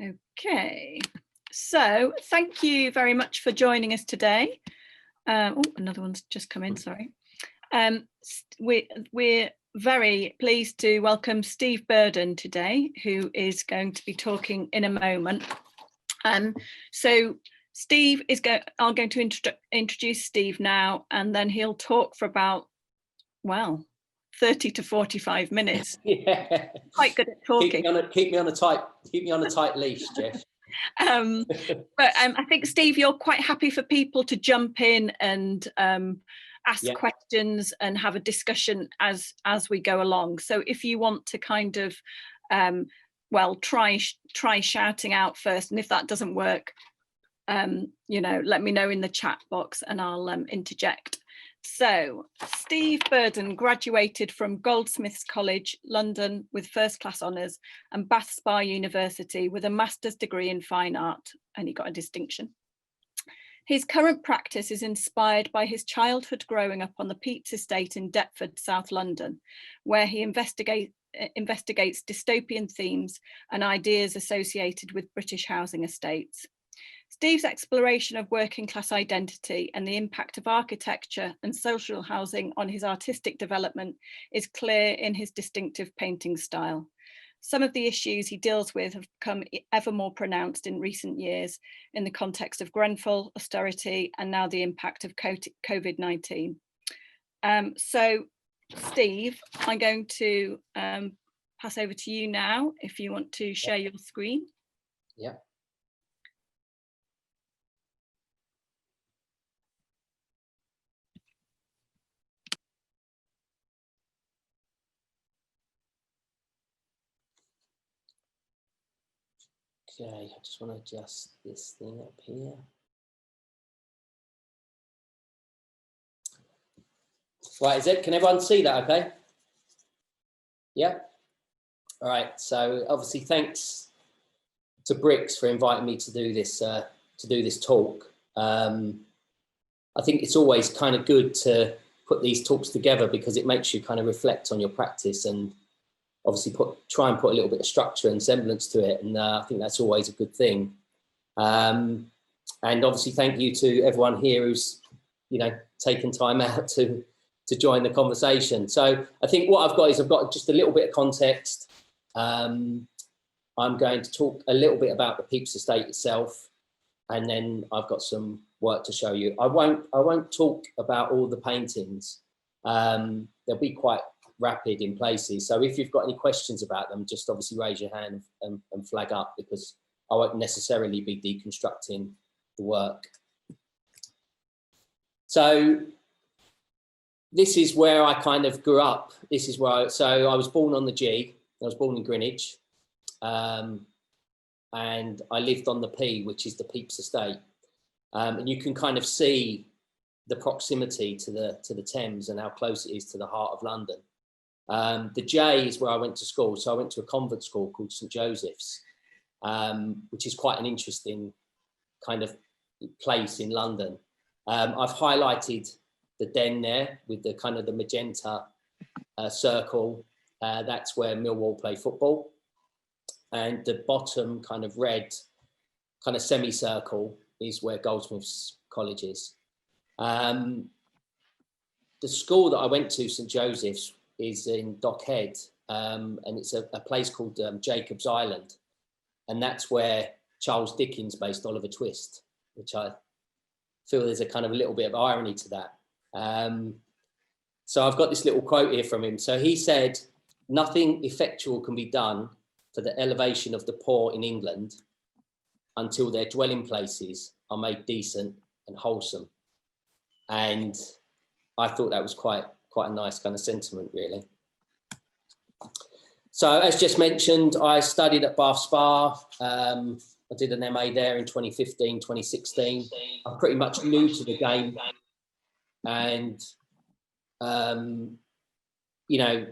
Okay, so thank you very much for joining us today. Oh, another one's just come in, sorry. We're very pleased to welcome Steve Burden today, who is going to be talking in a moment. So Steve is I'm going to introduce Steve now, and then he'll talk for about, well, 30 to 45 minutes. Yeah, quite good at talking. Keep me on a tight leash, Jeff. But I think, Steve, you're quite happy for people to jump in and ask questions and have a discussion as we go along. So if you want to kind of well, try shouting out first, and if that doesn't work, you know, let me know in the chat box and I'll interject. So Steve Burden graduated from Goldsmiths College, London, with first-class honours, and Bath Spa University with a master's degree in fine art, and he got a distinction. His current practice is inspired by his childhood growing up on the Pepys estate in Deptford, South London, where he investigates dystopian themes and ideas associated with British housing estates. Steve's exploration of working class identity and the impact of architecture and social housing on his artistic development is clear in his distinctive painting style. Some of the issues he deals with have become ever more pronounced in recent years in the context of Grenfell, austerity, and now the impact of COVID-19. So, Steve, I'm going to pass over to you now if you want to share your screen. Yeah. Okay, I just want to adjust this thing up here. Right, can everyone see that okay? Yeah? All right, so obviously thanks to Bricks for inviting me to do this talk. I think it's always kind of good to put these talks together because it makes you kind of reflect on your practice and obviously try and put a little bit of structure and semblance to it, and I think that's always a good thing. And obviously thank you to everyone here who's, you know, taken time out to join the conversation. So I think what I've got just a little bit of context. I'm going to talk a little bit about the Pepys estate itself, and then I've got some work to show you. I won't talk about all the paintings. They'll be quite rapid in places. So if you've got any questions about them, just obviously raise your hand and flag up, because I won't necessarily be deconstructing the work. So this is where I kind of grew up. This is where I was born on the G. I was born in Greenwich, and I lived on the P, which is the Pepys estate. And you can kind of see the proximity to the Thames and how close it is to the heart of London. The J is where I went to school. So I went to a convent school called St Joseph's, which is quite an interesting kind of place in London. I've highlighted the den there with the kind of the magenta circle. That's where Millwall play football. And the bottom kind of red kind of semicircle is where Goldsmiths College is. The school that I went to, St Joseph's, is in Dockhead, and it's a place called Jacob's Island, and that's where Charles Dickens based Oliver Twist, which I feel there's a kind of a little bit of irony to that. So I've got this little quote here from him. So he said, "Nothing effectual can be done for the elevation of the poor in England until their dwelling places are made decent and wholesome." And I thought that was quite a nice kind of sentiment, really. So as just mentioned, I studied at Bath Spa. I did an MA there in 2015, 2016. I'm pretty much new to the game. And, you know,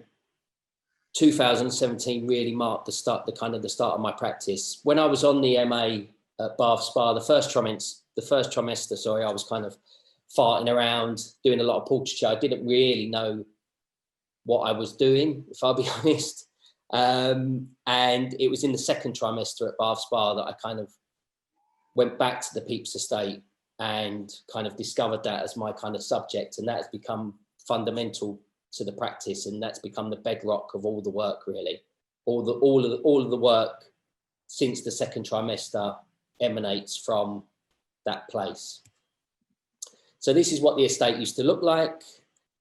2017 really marked the start of my practice. When I was on the MA at Bath Spa, the first trimester, I was kind of farting around, doing a lot of portraiture. I didn't really know what I was doing, if I'll be honest. And it was in the second trimester at Bath Spa that I kind of went back to the Pepys estate and kind of discovered that as my kind of subject, and that has become fundamental to the practice, and that's become the bedrock of all the work, really. All of the work since the second trimester emanates from that place. So this is what the estate used to look like.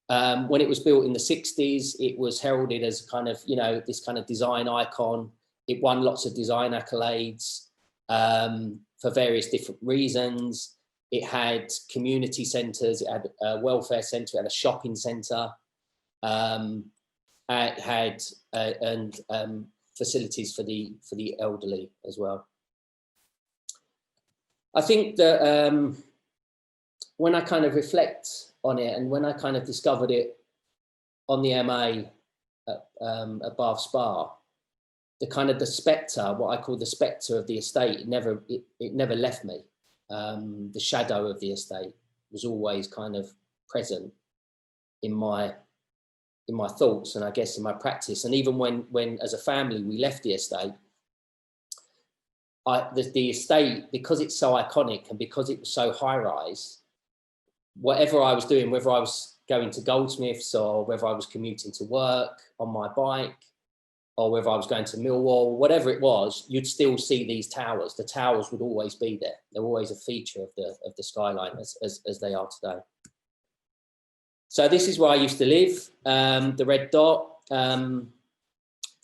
When it was built in the 60s, it was heralded as kind of, you know, this kind of design icon. It won lots of design accolades for various different reasons. It had community centres, it had a welfare centre, it had a shopping centre, it had facilities for the elderly as well. I think that when I kind of reflect on it, and when I kind of discovered it on the MA at Bath Spa, the spectre, what I call the spectre of the estate, it never left me. The shadow of the estate was always kind of present in my thoughts, and I guess in my practice. And even when as a family we left the estate, the estate, because it's so iconic and because it was so high rise, whatever I was doing, whether I was going to Goldsmiths or whether I was commuting to work on my bike or whether I was going to Millwall, whatever it was, you'd still see these towers. The towers would always be there. They're always a feature of the skyline as they are today. So this is where I used to live, the red dot.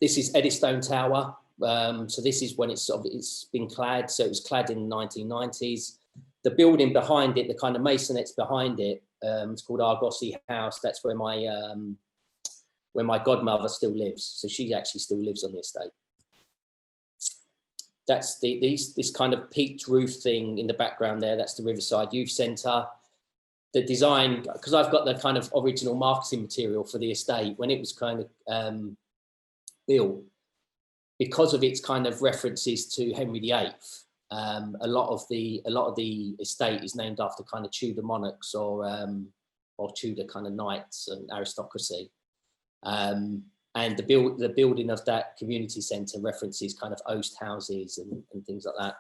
This is Eddystone Tower. So this is when it's been clad. So it was clad in the 1990s. The building behind it, the kind of masonettes behind it, it's called Argosy House. That's where my godmother still lives. So she actually still lives on the estate. That's this kind of peaked roof thing in the background there. That's the Riverside Youth Centre. The design, because I've got the kind of original marketing material for the estate when it was kind of built, because of its kind of references to Henry VIII. A lot of the estate is named after kind of Tudor monarchs or Tudor kind of knights and aristocracy. And the building of that community centre references kind of oast houses and things like that.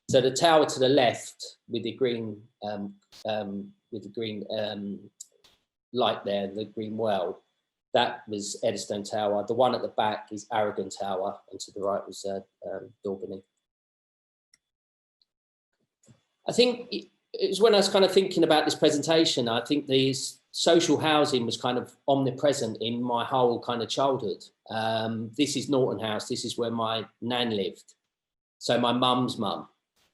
So the tower to the left with the green light there, the green well, that was Eddystone Tower. The one at the back is Aragon Tower, and to the right was Daubeny. I think it was when I was kind of thinking about this presentation, I think these social housing was kind of omnipresent in my whole kind of childhood. This is Norton House. This is where my nan lived. So my mum's mum.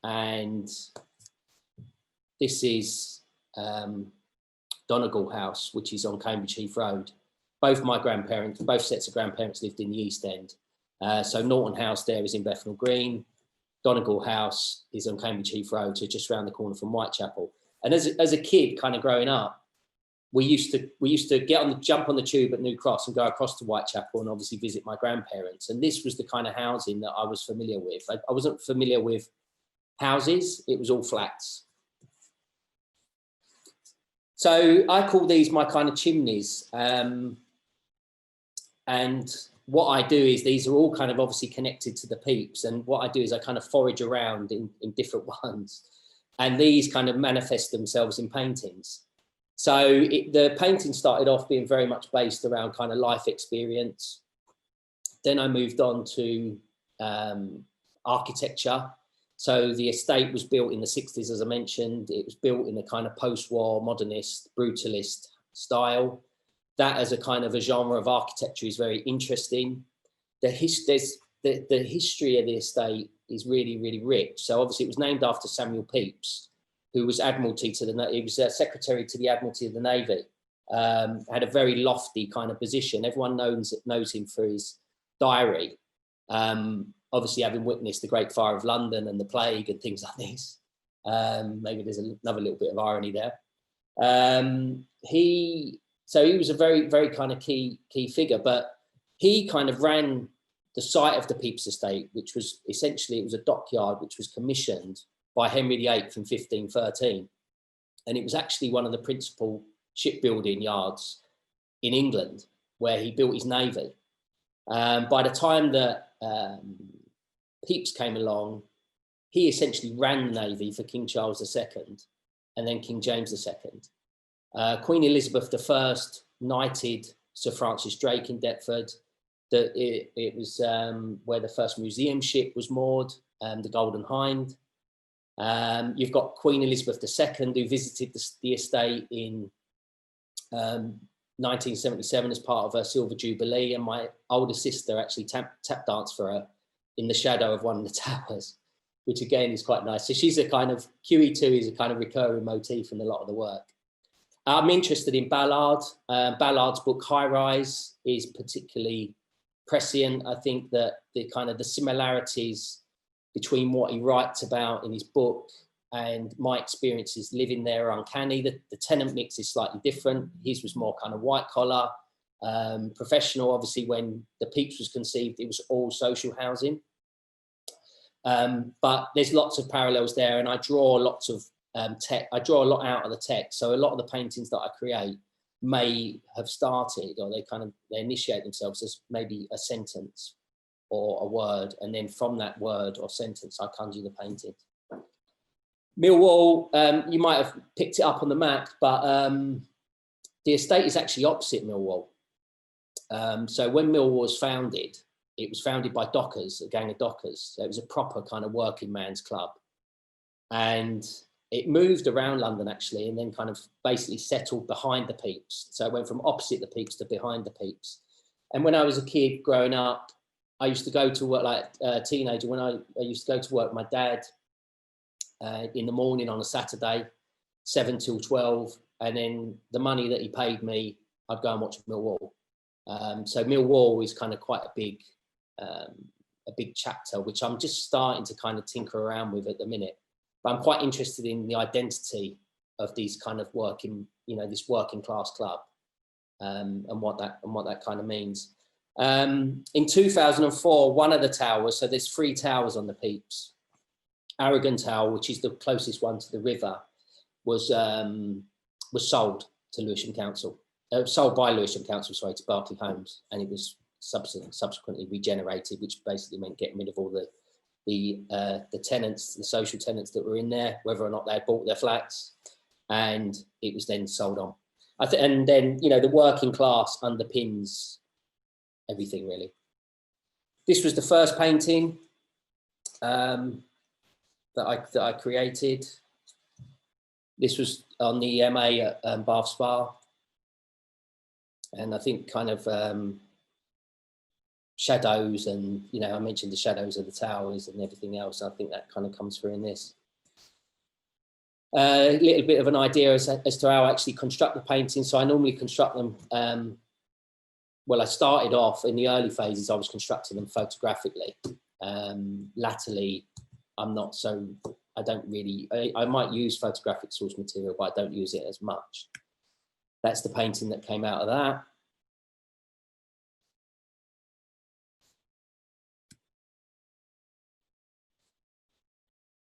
And this is Donegal House, which is on Cambridge Heath Road. Both sets of grandparents lived in the East End. So Norton House there is in Bethnal Green. Donegal House is on Cambridge Heath Road, so just around the corner from Whitechapel. And as a kid, kind of growing up, we used to jump on the tube at New Cross and go across to Whitechapel and obviously visit my grandparents. And this was the kind of housing that I was familiar with. I wasn't familiar with houses; it was all flats. So I call these my kind of chimneys. And what I do is these are all kind of obviously connected to the Pepys. And what I do is I kind of forage around in different ones. And these kind of manifest themselves in paintings. So the painting started off being very much based around kind of life experience. Then I moved on to architecture. So the estate was built in the 60s, as I mentioned. It was built in a kind of post-war modernist, brutalist style. That as a kind of a genre of architecture is very interesting. The history of the estate is really, really rich. So obviously it was named after Samuel Pepys, who was he was secretary to the Admiralty of the Navy. Had a very lofty kind of position. Everyone knows him for his diary. Obviously having witnessed the Great Fire of London and the plague and things like this. Maybe there's another little bit of irony there. So he was a very, very kind of key figure, but he kind of ran the site of the Pepys estate, which was essentially, it was a dockyard which was commissioned by Henry VIII in 1513. And it was actually one of the principal shipbuilding yards in England where he built his navy. By the time that Pepys came along, he essentially ran the Navy for King Charles II and then King James II. Queen Elizabeth I knighted Sir Francis Drake in Deptford. It was where the first museum ship was moored, the Golden Hind. You've got Queen Elizabeth II, who visited the estate in 1977 as part of her Silver Jubilee, and my older sister actually tap danced for her in the shadow of one of the towers, which again is quite nice. So she's a kind of, QE2 is a kind of recurring motif in a lot of the work. I'm interested in Ballard. Ballard's book High Rise is particularly prescient. I think that the similarities between what he writes about in his book and my experiences living there are uncanny. The tenant mix is slightly different. His was more kind of white collar, professional. Obviously, when the Pepys was conceived, it was all social housing. But there's lots of parallels there, and I draw lots of tech. I draw a lot out of the text. So a lot of the paintings that I create may have started, or they initiate themselves as maybe a sentence or a word, and then from that word or sentence, I conjure the painting. Millwall, you might have picked it up on the map, but the estate is actually opposite Millwall. So when Millwall was founded, it was founded by dockers, a gang of dockers. So it was a proper kind of working man's club. And it moved around London actually, and then kind of basically settled behind the Pepys. So it went from opposite the Pepys to behind the Pepys. And when I was a kid growing up, I used to go to work like a teenager. When I used to go to work, my dad in the morning on a Saturday, 7 till 12, and then the money that he paid me, I'd go and watch Millwall. So Millwall is kind of quite a big chapter, which I'm just starting to kind of tinker around with at the minute. But I'm quite interested in the identity of these kind of working, this working class club, and what that kind of means. In 2004, one of the towers, so there's 3 towers on the Pepys. Aragon Tower, which is the closest one to the river, was sold to Lewisham Council, sold by Lewisham Council, sorry, to Berkeley Homes, and it was subsequently regenerated, which basically meant getting rid of all the tenants, the social tenants that were in there, whether or not they had bought their flats, and it was then sold on. And then the working class underpins everything really. This was the first painting that I created. This was on the MA at Bath Spa, and I think kind of shadows, and I mentioned the shadows of the towers and everything else. I think that kind of comes through in this. A little bit of an idea as to how I actually construct the painting. So I normally construct them. Well, I started off in the early phases, I was constructing them photographically. Latterly, I'm not so, I don't really, I might use photographic source material, but I don't use it as much. That's the painting that came out of that.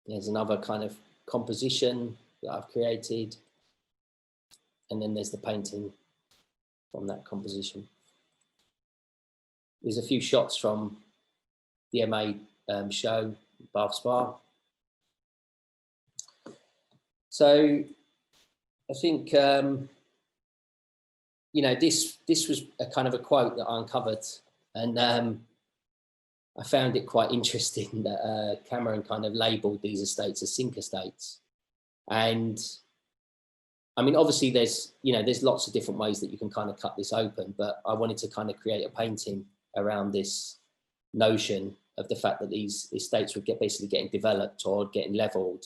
There's another kind of composition that I've created. And then there's the painting from that composition. There's a few shots from the MA show, Bath Spa. So I think, this was a kind of a quote that I uncovered, and I found it quite interesting that Cameron kind of labelled these estates as sink estates. And I mean, obviously there's lots of different ways that you can kind of cut this open, but I wanted to kind of create a painting around this notion of the fact that these estates were basically getting developed or getting levelled.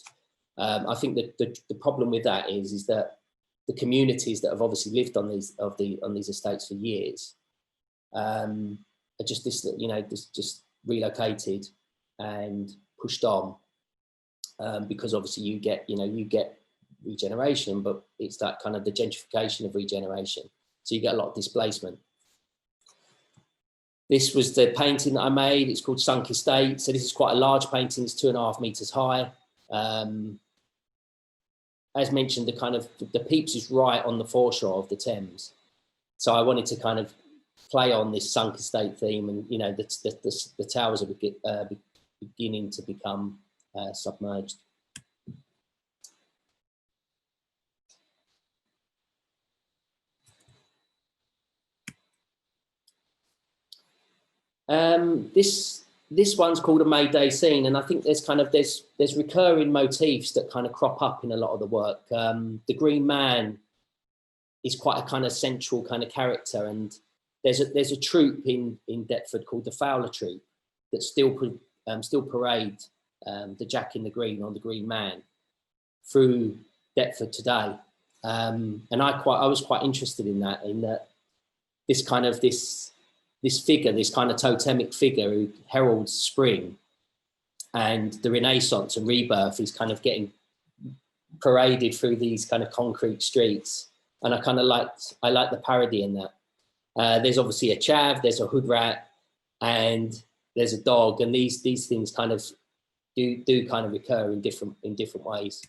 I think that the problem with that is that the communities that have obviously lived on these estates for years are just relocated and pushed on, because obviously you get regeneration, but it's that kind of the gentrification of regeneration. So you get a lot of displacement. This was the painting that I made. It's called Sunk Estate. So this is quite a large painting. It's 2.5 meters high. As mentioned, the Pepys is right on the foreshore of the Thames. So I wanted to kind of play on this sunk estate theme, and you know the towers are beginning to become submerged. This one's called a Mayday Scene, and I think there's recurring motifs that kind of crop up in a lot of the work. The Green Man is quite a kind of central kind of character, and there's a troupe in Deptford called the Fowler Trooper that still parade the Jack in the Green or the Green Man through Deptford today, and I was quite interested in that this figure, this kind of totemic figure who heralds spring and the Renaissance and rebirth, is kind of getting paraded through these kind of concrete streets. And I like the parody in that. There's obviously a chav, there's a hood rat, and there's a dog, and these things kind of do kind of recur in different ways.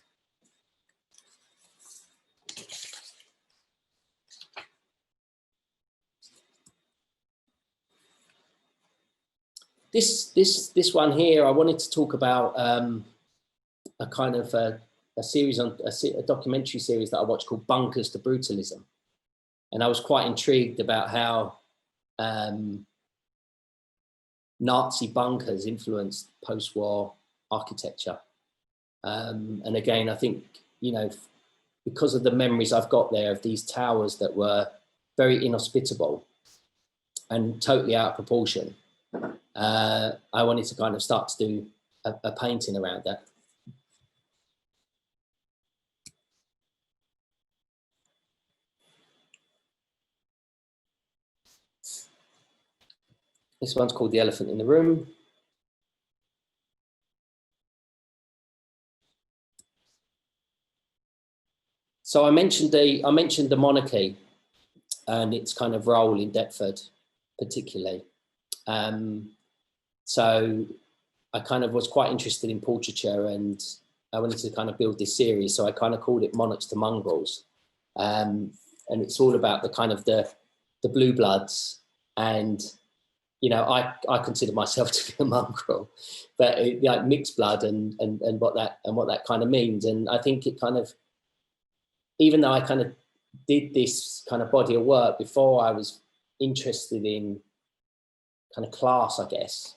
This one here, I wanted to talk about a kind of a series on a documentary series that I watched called Bunkers to Brutalism, and I was quite intrigued about how Nazi bunkers influenced post-war architecture, and again, I think, you know, because of the memories I've got there of these towers that were very inhospitable and totally out of proportion. I wanted to kind of start to do a painting around that. This one's called The Elephant in the Room. So I mentioned the monarchy and its kind of role in Deptford, particularly. So I kind of was quite interested in portraiture, and I wanted to kind of build this series. So I kind of called it Monarchs to Mongrels. And it's all about the kind of the blue bloods, and, you know, I consider myself to be a mongrel, but like mixed blood and what that kind of means. And I think it kind of, even though I kind of did this kind of body of work before I was interested in kind of class, I guess,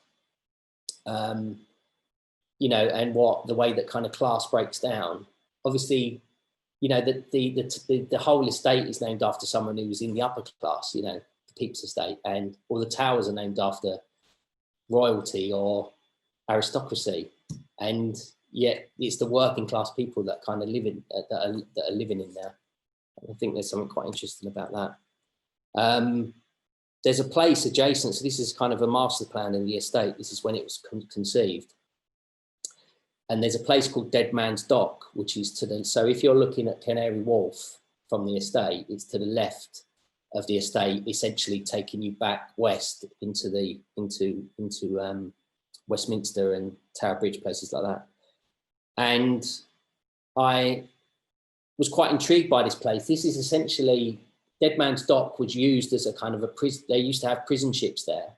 you know, and the way that kind of class breaks down. Obviously, you know, the whole estate is named after someone who was in the upper class, you know, the Pepys estate, and all the towers are named after royalty or aristocracy, and yet it's the working class people that kind of that are living in there. I think there's something quite interesting about that. There's a place adjacent, so this is kind of a master plan in the estate. This is when it was conceived. And there's a place called Dead Man's Dock, which is so if you're looking at Canary Wharf from the estate, it's to the left of the estate, essentially taking you back west into Westminster and Tower Bridge, places like that. And I was quite intrigued by this place. This is essentially, Dead Man's Dock was used as a kind of a prison. They used to have prison ships there,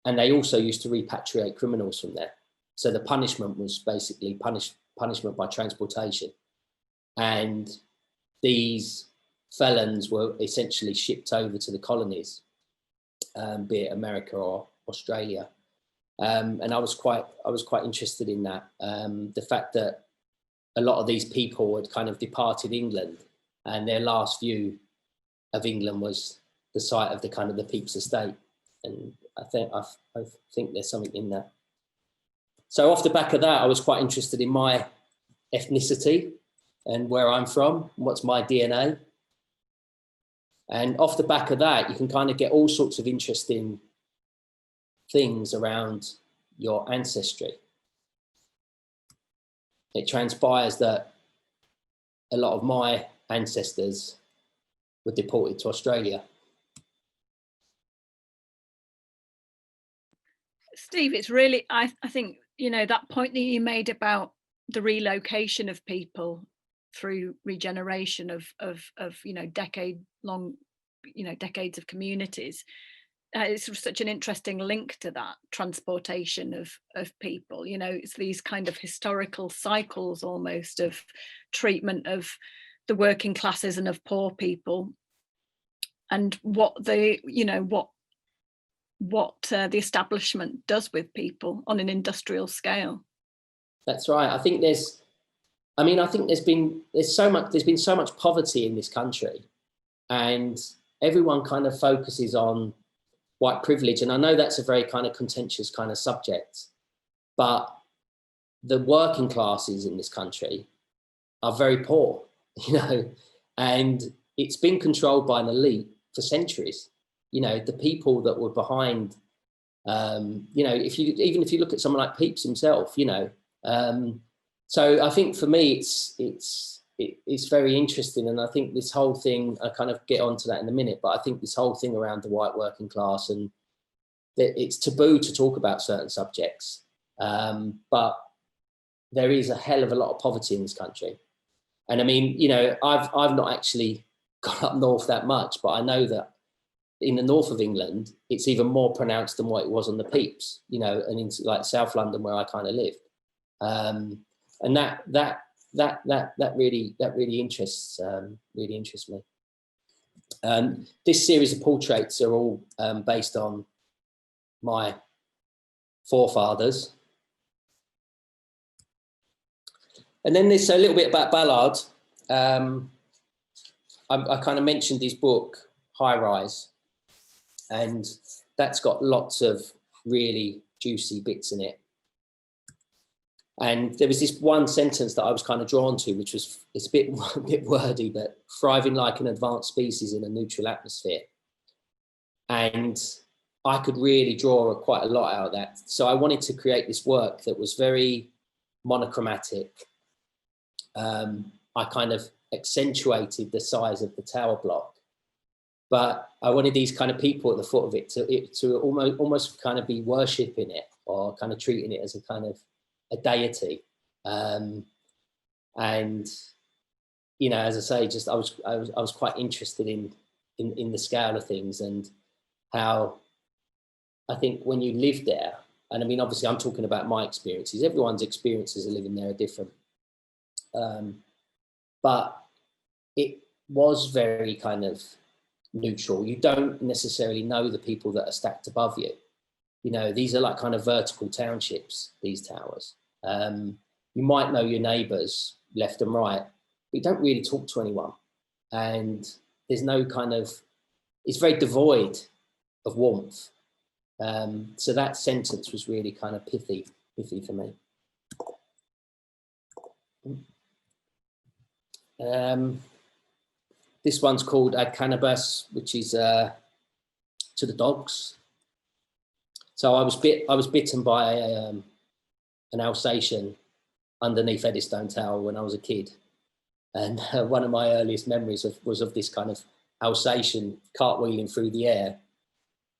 and they also used to repatriate criminals from there. So the punishment was basically punishment by transportation. And these felons were essentially shipped over to the colonies, be it America or Australia. And I was quite interested in that. The fact that a lot of these people had kind of departed England, and their last view of England was the site of the kind of the Pepys estate. And I think there's something in that. So off the back of that, I was quite interested in my ethnicity and where I'm from, what's my DNA. And off the back of that, you can kind of get all sorts of interesting things around your ancestry. It transpires that a lot of my ancestors were deported to Australia. Steve, it's really, I think, you know, that point that you made about the relocation of people through regeneration of you know, decades of communities, it's such an interesting link to that transportation of people. You know, it's these kind of historical cycles almost of treatment of the working classes and of poor people, and what the, you know, what the establishment does with people on an industrial scale. That's right. I think there's been so much poverty in this country, and everyone kind of focuses on white privilege. And I know that's a very kind of contentious kind of subject, but the working classes in this country are very poor, you know, and it's been controlled by an elite for centuries. You know, the people that were behind, you know, if you look at someone like Pepys himself, you know, so I think for me, it's very interesting. And I think this whole thing, I kind of get onto that in a minute, but I think this whole thing around the white working class, and that it's taboo to talk about certain subjects. But there is a hell of a lot of poverty in this country. And I mean, you know, I've not actually gone up north that much, but I know that in the north of England, it's even more pronounced than what it was on the Peeps, you know, and in like South London where I kind of lived. And that really interests me. This series of portraits are all based on my forefathers. And then there's a little bit about Ballard. I kind of mentioned his book, High Rise, and that's got lots of really juicy bits in it. And there was this one sentence that I was kind of drawn to, which was, it's a bit wordy, but thriving like an advanced species in a neutral atmosphere. And I could really draw quite a lot out of that. So I wanted to create this work that was very monochromatic. I kind of accentuated the size of the tower block, but I wanted these kind of people at the foot of it to almost kind of be worshipping it, or kind of treating it as a kind of a deity. And you know, as I say, just I was quite interested in the scale of things, and how I think when you live there, and I mean, obviously I'm talking about my experiences, everyone's experiences of living there are different, but it was very kind of neutral. You don't necessarily know the people that are stacked above you. You know, these are like kind of vertical townships, these towers. You might know your neighbours left and right, but you don't really talk to anyone. And there's no kind of, it's very devoid of warmth. So that sentence was really kind of pithy for me. This one's called Ad Cannabis, which is to the dogs. So I was bitten by an Alsatian underneath Eddystone Tower when I was a kid, and one of my earliest memories was of this kind of Alsatian cartwheeling through the air.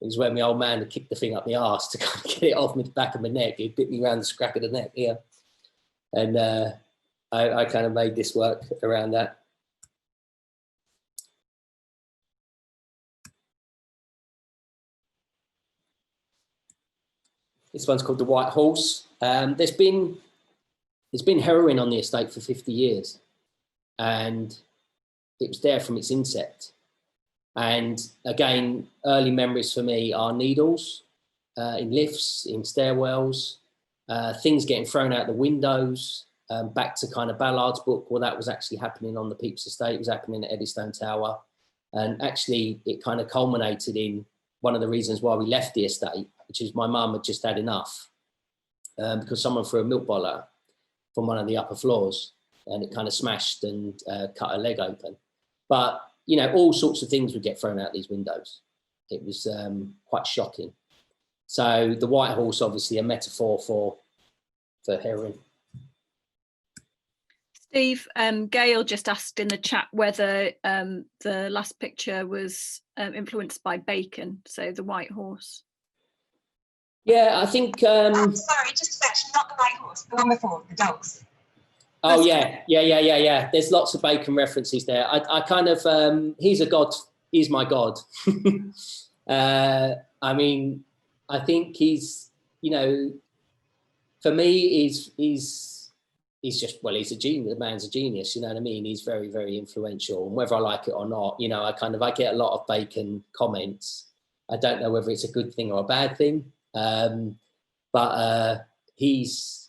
It was when my old man had kicked the thing up my arse to kind of get it off the back of my neck. It bit me around the scrack of the neck here, and I kind of made this work around that. This one's called The White Horse. There's been heroin on the estate for 50 years, and it was there from its incept. And again, early memories for me are needles in lifts, in stairwells, things getting thrown out the windows. Back to kind of Ballard's book, well, that was actually happening on the Pepys estate. It was happening at Eddystone Tower. And actually, it kind of culminated in one of the reasons why we left the estate, which is my mum had just had enough, because someone threw a milk boiler from one of the upper floors, and it kind of smashed and cut her leg open. But, you know, all sorts of things would get thrown out these windows. It was quite shocking. So the White Horse, obviously a metaphor for heroin. Steve, Gail just asked in the chat whether the last picture was influenced by Bacon, so the White Horse. Yeah, I think... sorry, just a section, not the White Horse, the one before, the dogs. Oh, yeah. There's lots of Bacon references there. I kind of, he's a god, he's my god. I I mean, I think he's, you know, for me, he's just, well, he's a genius. The man's a genius, you know what I mean? He's very, very influential. And whether I like it or not, you know, I get a lot of Bacon comments. I don't know whether it's a good thing or a bad thing, but he's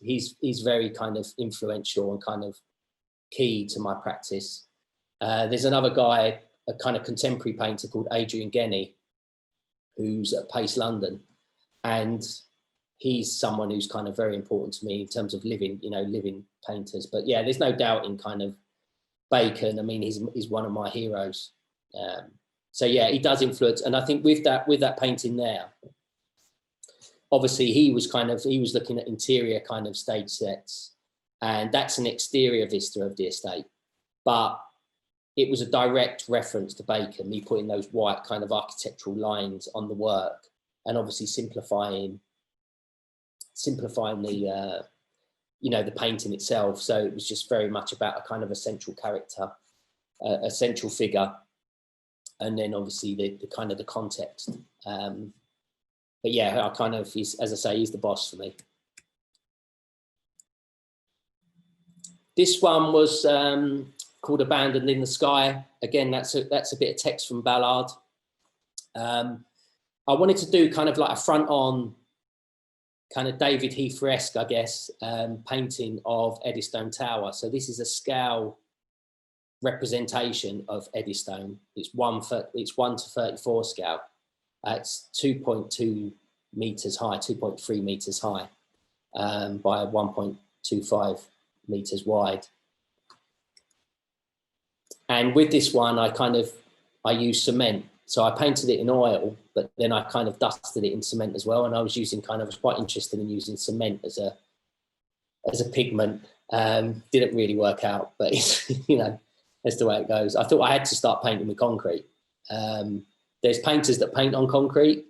very kind of influential and kind of key to my practice. There's another guy, a kind of contemporary painter called Adrian Genny, who's at Pace London, and he's someone who's kind of very important to me in terms of living painters. But yeah, there's no doubt in kind of Bacon. I mean, he's one of my heroes. So yeah, he does influence, and I think with that painting there, obviously he was looking at interior kind of stage sets, and that's an exterior vista of the estate, but it was a direct reference to Bacon, me putting those white kind of architectural lines on the work, and obviously simplifying the the painting itself. So it was just very much about a kind of a central character, a central figure, and then obviously the kind of the context. But yeah, as I say, he's the boss for me. This one was called Abandoned in the Sky. Again, that's a bit of text from Ballard. I wanted to do kind of like a front-on, kind of David Heath-esque, I guess, painting of Eddystone Tower. So this is a scale representation of Eddystone. It's 1 to 34 scale. It's 2.2 meters high, 2.3 meters high, by 1.25 meters wide. And with this one, I used cement. So I painted it in oil, but then I kind of dusted it in cement as well. And I was quite interested in using cement as a pigment. Didn't really work out, but it's, that's the way it goes. I thought I had to start painting with concrete. There's painters that paint on concrete,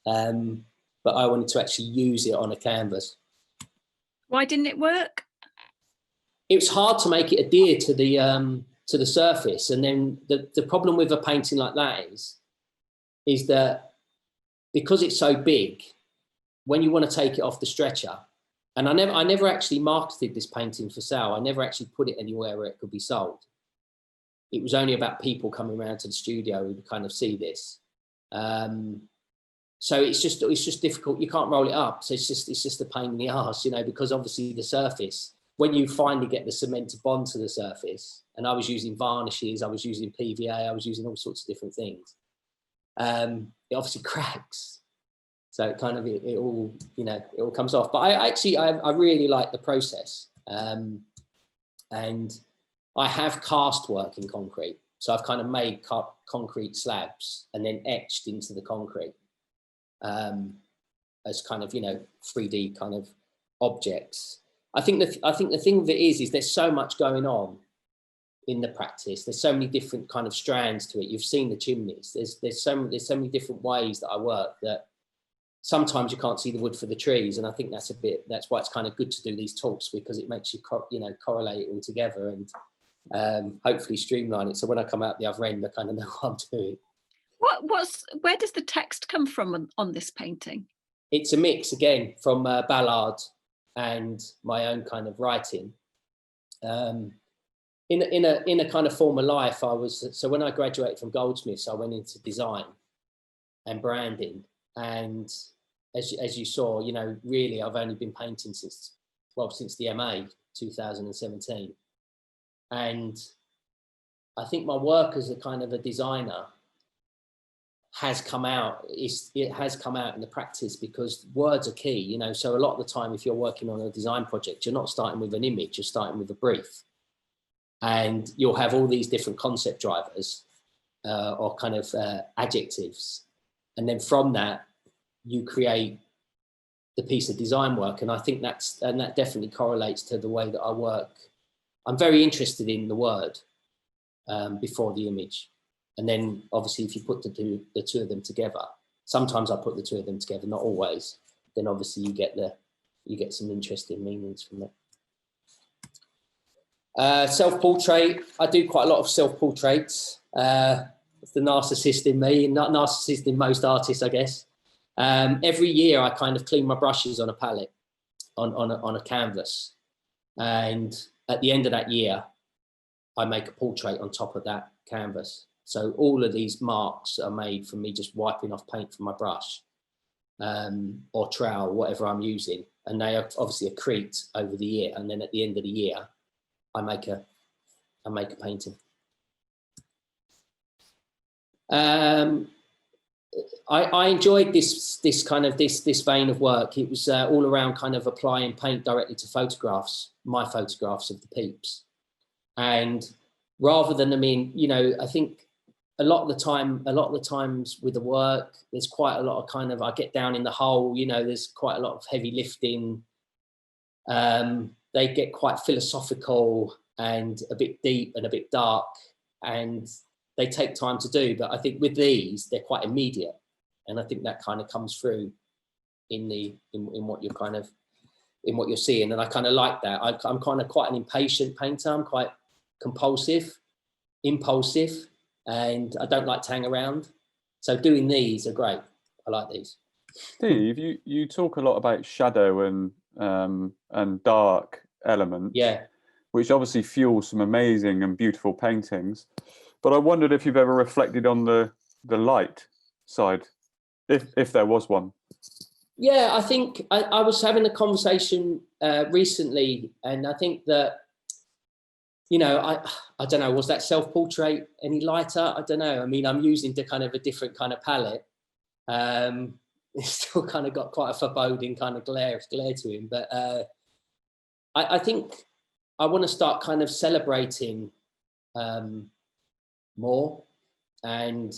but I wanted to actually use it on a canvas. Why didn't it work? It was hard to make it adhere to the surface, and then the problem with a painting like that is that because it's so big, when you want to take it off the stretcher, and I never actually marketed this painting for sale. I never actually put it anywhere where it could be sold. It was only about people coming around to the studio who would kind of see this. So it's just difficult. You can't roll it up. So it's just a pain in the arse, because obviously the surface, when you finally get the cement to bond to the surface, and I was using varnishes, I was using PVA, I was using all sorts of different things. It obviously cracks. So it kind of, it all comes off. But I really like the process. And I have cast work in concrete. So I've kind of made concrete slabs and then etched into the concrete as kind of, 3D kind of objects. I think the thing of it is there's so much going on in the practice. There's so many different kind of strands to it. You've seen the chimneys. There's so many different ways that I work that sometimes you can't see the wood for the trees. And I think that's why it's kind of good to do these talks, because it makes you correlate it all together and hopefully streamline it. So when I come out the other end, I kind of know what I'm doing. Where does the text come from on this painting? It's a mix again from Ballard and my own kind of writing. In a kind of former life, so when I graduated from Goldsmiths, I went into design and branding. And as you saw, really I've only been painting since the MA 2017. And I think my work as a kind of a designer has come out. It has come out in the practice because words are key, So a lot of the time, if you're working on a design project, you're not starting with an image, you're starting with a brief. And you'll have all these different concept drivers or kind of adjectives. And then from that, you create the piece of design work. And I think that definitely correlates to the way that I work. I'm very interested in the word before the image. And then obviously if you put the two of them together, sometimes I put the two of them together, not always, then obviously you get some interesting meanings from that. Self-portrait, I do quite a lot of self-portraits. It's the narcissist in me, not narcissist in most artists, I guess. Every year I kind of clean my brushes on a palette, on a canvas. And at the end of that year, I make a portrait on top of that canvas. So all of these marks are made from me just wiping off paint from my brush, or trowel, whatever I'm using. And they are obviously accrete over the year. And then at the end of the year, I make a painting. I enjoyed this vein of work. It was all around kind of applying paint directly to photographs, my photographs of the peeps. And rather than, I mean, you know, I think a lot of the times with the work, there's quite a lot of kind of, I get down in the hole, you know, there's quite a lot of heavy lifting. They get quite philosophical and a bit deep and a bit dark, and they take time to do. But I think with these, they're quite immediate. And I think that kind of comes through in what you're kind of, in what you're seeing. And I kind of like that. I'm kind of quite an impatient painter. I'm quite compulsive, impulsive, and I don't like to hang around. So doing these are great. I like these. Steve, you talk a lot about shadow and dark elements, yeah, which obviously fuel some amazing and beautiful paintings. But I wondered if you've ever reflected on the light side, if there was one. Yeah, I think I was having a conversation recently, and I think that, you know, I don't know, was that self-portrait any lighter? I don't know. I mean, I'm using the kind of a different kind of palette. It's still kind of got quite a foreboding kind of glare to him. But I think I want to start kind of celebrating more and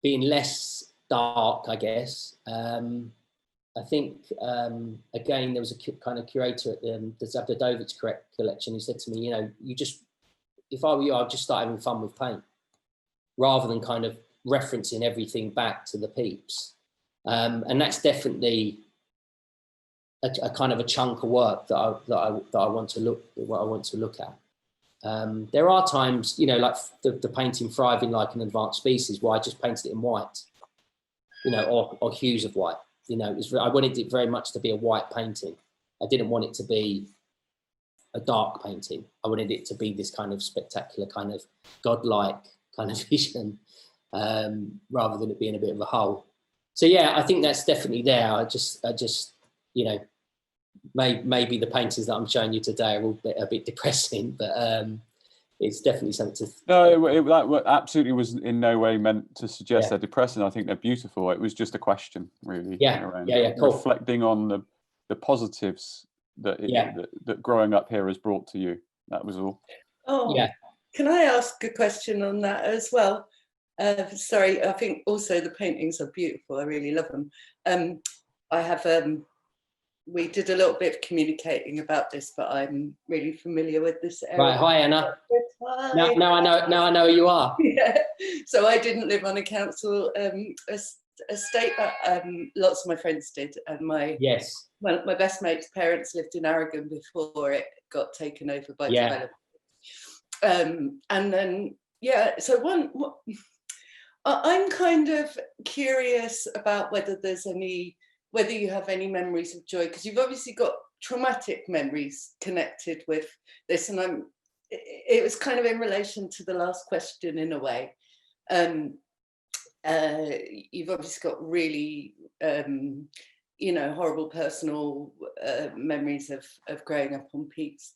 being less dark, I guess. I think, again, there was a kind of curator at the Zabdodovich collection who said to me, you know, if I were you, I'd just start having fun with paint rather than kind of referencing everything back to the peeps. And that's definitely a kind of a chunk of work that I want to look at. There are times, you know, like the painting Thriving Like an Advanced Species, where I just painted it in white, you know, or hues of white. You know, I wanted it very much to be a white painting. I didn't want it to be a dark painting. I wanted it to be this kind of spectacular, kind of godlike kind of vision, rather than it being a bit of a hole. So yeah, I think that's definitely there. I just, you know, maybe the paintings that I'm showing you today are a bit depressing, but it's definitely something to. No, that absolutely was in no way meant to suggest they're depressing. I think they're beautiful. It was just a question, really. Cool. Reflecting on the positives that growing up here has brought to you. That was all. Oh, yeah. Can I ask a question on that as well? Sorry, I think also the paintings are beautiful. I really love them. I have. We did a little bit of communicating about this, but I'm really familiar with this area. Right, hi Anna. Hi. Now I know who you are. Yeah. So I didn't live on a council estate, but lots of my friends did, and my best mate's parents lived in Aragon before it got taken over by developers. And then so I'm kind of curious about whether you have any memories of joy, because you've obviously got traumatic memories connected with this, and it was kind of in relation to the last question in a way. You've obviously got really, you know, horrible personal memories of growing up on peaks,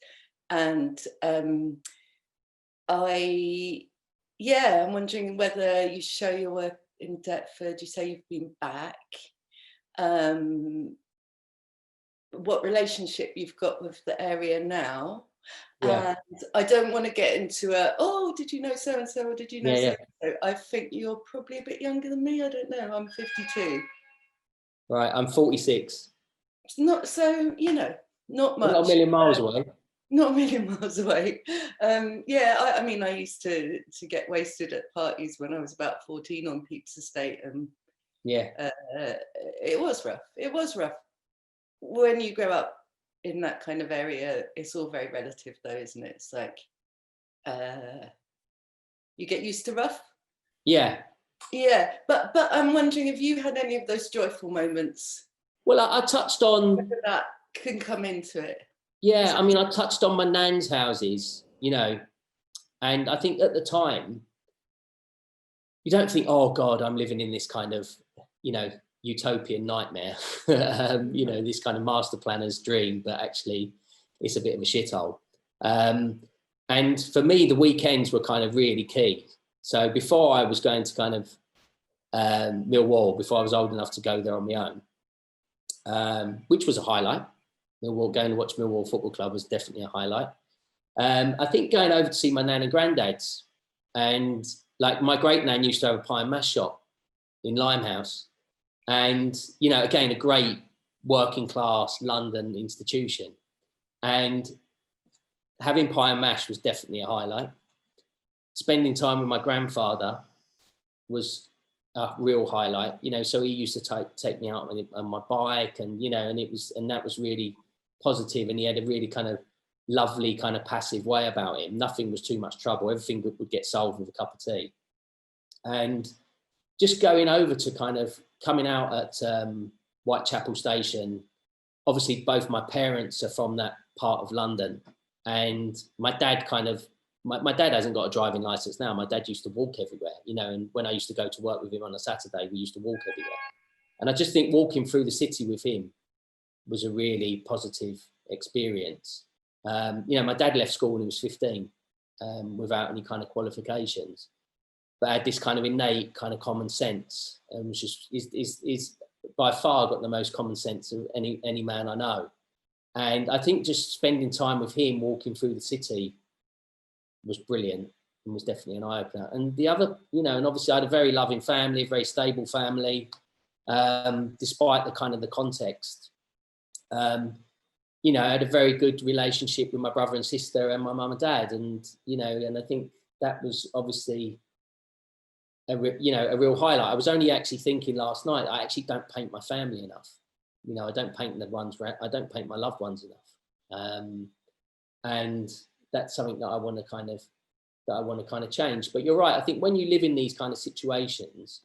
and I'm wondering whether you show your work in Deptford. You say you've been back. What relationship you've got with the area now. And I don't want to get into did you know so and so, or did you know so and so? I think you're probably a bit younger than me. I don't know. I'm 52. Right, I'm 46. It's not so, you know, not much. Not a million miles away. Not a million miles away. I mean, I used to get wasted at parties when I was about 14 on Pepys Estate, and it was rough. It was rough. When you grow up in that kind of area, it's all very relative, though, isn't it? It's like you get used to rough. Yeah, Yeah, but I'm wondering if you had any of those joyful moments. Well, I touched on whether that can come into it. Yeah, I mean, I touched on my nan's houses, you know, and I think at the time, you don't think, oh God, I'm living in this kind of, you know, utopian nightmare, you know, this kind of master planner's dream, but actually it's a bit of a shithole. And for me, the weekends were kind of really key. So before I was going to kind of Millwall, before I was old enough to go there on my own, which was a highlight. Millwall, going to watch Millwall Football Club was definitely a highlight. I think going over to see my nan and granddad's, and like my great nan used to have a pie and mash shop in Limehouse, and you know, again, a great working class London institution, and having pie and mash was definitely a highlight. Spending time with my grandfather was a real highlight, you know. So he used to take me out on my bike, and you know, and that was really positive, and he had a really kind of lovely kind of passive way about him. Nothing was too much trouble. Everything would get solved with a cup of tea. And just going over to kind of coming out at Whitechapel Station, obviously both my parents are from that part of London, and my dad kind of, my dad hasn't got a driving license now. My dad used to walk everywhere, you know, and when I used to go to work with him on a Saturday, we used to walk everywhere. And I just think walking through the city with him was a really positive experience. You know, my dad left school when he was 15 without any kind of qualifications, but had this kind of innate kind of common sense, and was just is by far got the most common sense of any man I know. And I think just spending time with him walking through the city was brilliant and was definitely an eye-opener. And the other, you know, and obviously I had a very loving family, a very stable family, despite the kind of the context. You know, I had a very good relationship with my brother and sister and my mum and dad, and you know, and I think that was obviously a real highlight. I was only actually thinking last night, I actually don't paint my family enough. You know, I don't paint I don't paint my loved ones enough, and that's something that I want to kind of change. But you're right. I think when you live in these kind of situations,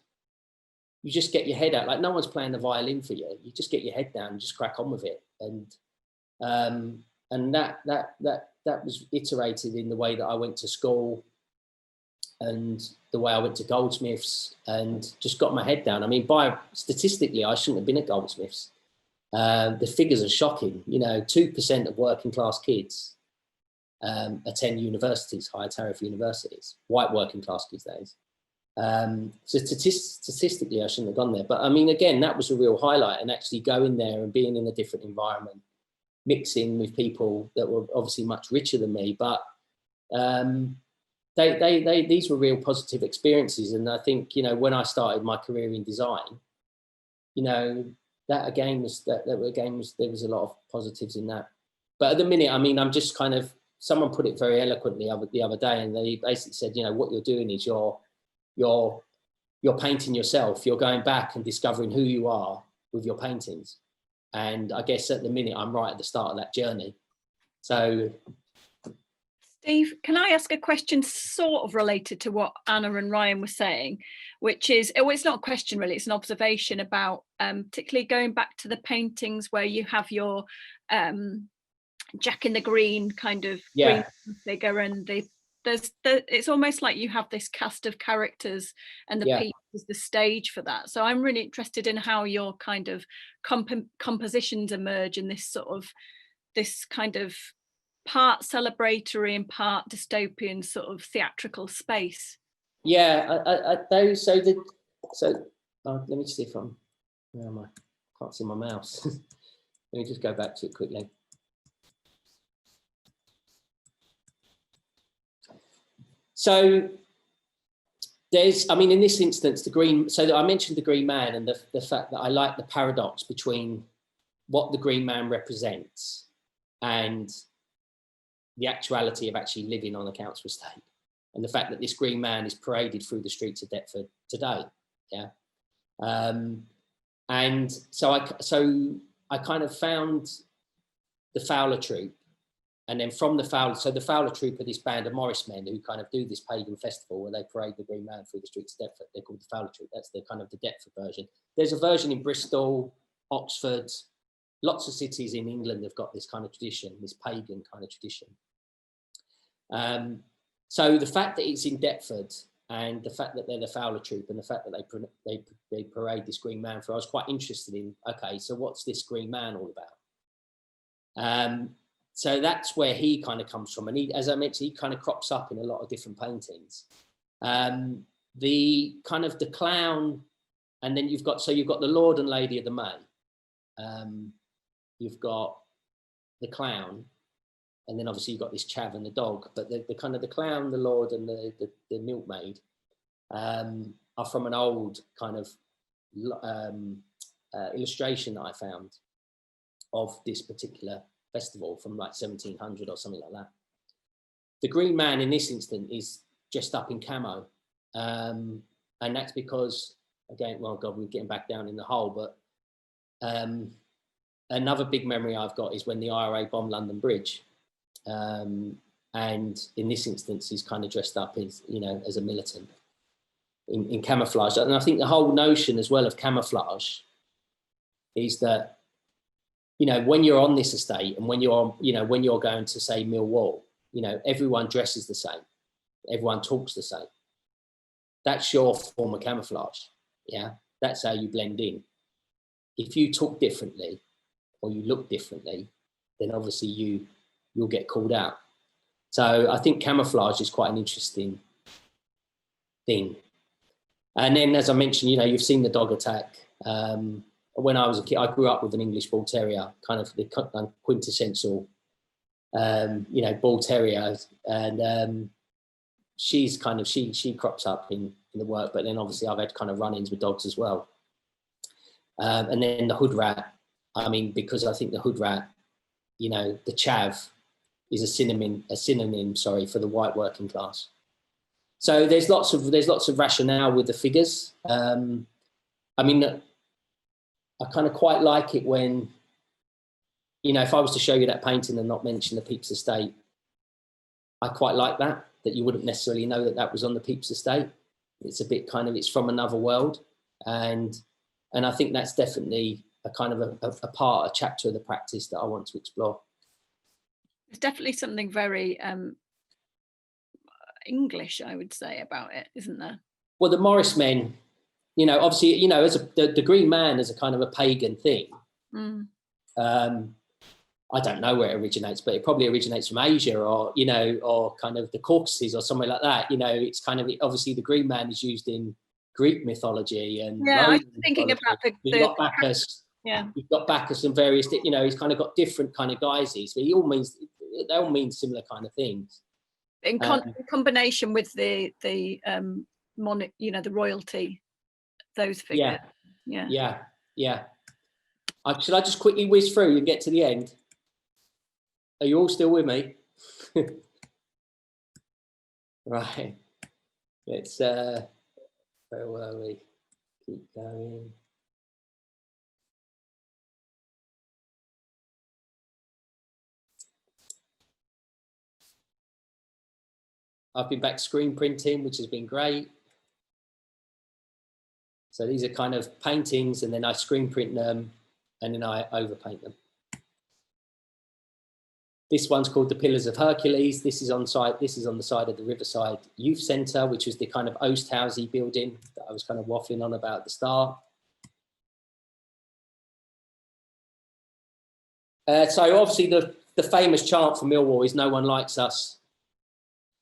you just get your head out. Like no one's playing the violin for you. You just get your head down and just crack on with it. And that was iterated in the way that I went to school and the way I went to Goldsmiths and just got my head down. I mean, statistically, I shouldn't have been at Goldsmiths. The figures are shocking. You know, 2% of working class kids attend universities, higher tariff universities, white working class kids, that is. So statistically, I shouldn't have gone there. But I mean, again, that was a real highlight, and actually going there and being in a different environment, mixing with people that were obviously much richer than me, but these were real positive experiences. And I think, you know, when I started my career in design, you know, there was a lot of positives in that. But at the minute, I mean, I'm just kind of, someone put it very eloquently the other day, and they basically said, you know, what you're doing is you're painting yourself. You're going back and discovering who you are with your paintings. And I guess at the minute, I'm right at the start of that journey. So, Steve, can I ask a question sort of related to what Anna and Ryan were saying, which is, it's not a question really, it's an observation about particularly going back to the paintings where you have your Jack in the Green kind of green figure, and it's almost like you have this cast of characters and the piece is the stage for that. So I'm really interested in how your kind of compositions emerge in this kind of part celebratory and part dystopian sort of theatrical space. Let me see if where am I? Can't see my mouse. Let me just go back to it quickly. So in this instance, I mentioned the Green Man and the fact that I like the paradox between what the Green Man represents and the actuality of actually living on a council estate, and the fact that this Green Man is paraded through the streets of Deptford today. And so I kind of found the Fowler Troop And then from the Fowler, so the Fowler Trooper, this band of Morris men who kind of do this pagan festival where they parade the Green Man through the streets of Deptford. They're called the Fowler Trooper. That's the kind of the Deptford version. There's a version in Bristol, Oxford, lots of cities in England have got this kind of tradition, this pagan kind of tradition. So the fact that it's in Deptford and the fact that they're the Fowler Troop and the fact that they parade this Green Man through, I was quite interested in, okay, so what's this Green Man all about? So that's where he kind of comes from. And he, as I mentioned, he kind of crops up in a lot of different paintings. The kind of the clown, and then you've got the Lord and Lady of the May. You've got the clown, and then obviously you've got this chav and the dog, but the kind of the clown, the Lord and the milkmaid are from an old kind of illustration that I found of this particular festival from like 1700 or something like that. The Green Man in this instance is dressed up in camo, and that's because, again, well, God, we're getting back down in the hole, but another big memory I've got is when the IRA bombed London Bridge, and in this instance he's kind of dressed up as, you know, as a militant in camouflage. And I think the whole notion as well of camouflage is that, you know, when you're on this estate and when you're, you know, when you're going to, say, Millwall, you know, everyone dresses the same, everyone talks the same. That's your form of camouflage. Yeah, that's how you blend in. If you talk differently or you look differently, then obviously you'll get called out. So I think camouflage is quite an interesting thing. And then, as I mentioned, you know, you've seen the dog attack. When I was a kid, I grew up with an English Bull Terrier, kind of the quintessential, you know, Bull Terrier. And she's kind of, she crops up in the work, but then obviously I've had kind of run-ins with dogs as well. And then the hood rat, I mean, because I think the hood rat, you know, the chav is a synonym, for the white working class. So there's lots of rationale with the figures. I mean, I kind of quite like it when, you know, if I was to show you that painting and not mention the Pepys estate, I quite like that you wouldn't necessarily know that was on the Pepys estate. It's a bit kind of, it's from another world. And I think that's definitely a kind of a chapter of the practice that I want to explore. There's definitely something very English, I would say, about it, isn't there? Well, the Morris men, you know, obviously, you know, as the Green Man is a kind of a pagan thing. I don't know where it originates, but it probably originates from Asia or, you know, or kind of the Caucasus or somewhere like that. You know, it's kind of, obviously the Green Man is used in Greek mythology and yeah, Roman I was thinking mythology. about You've got Bacchus. Yeah, you've got Bacchus and various, you know, he's kind of got different kind of guises, but they all mean similar kind of things. In combination with the you know, the royalty, those figures. Yeah. Should I just quickly whiz through and get to the end? Are you all still with me? Right. Let's, where were we? Keep going. I've been back screen printing, which has been great. So these are kind of paintings, and then I screen print them, and then I overpaint them. This one's called the Pillars of Hercules. This is on site. This is on the side of the Riverside Youth Centre, which was the kind of Osthousey building that I was kind of waffling on about at the start. So obviously the famous chant for Millwall is "No one likes us.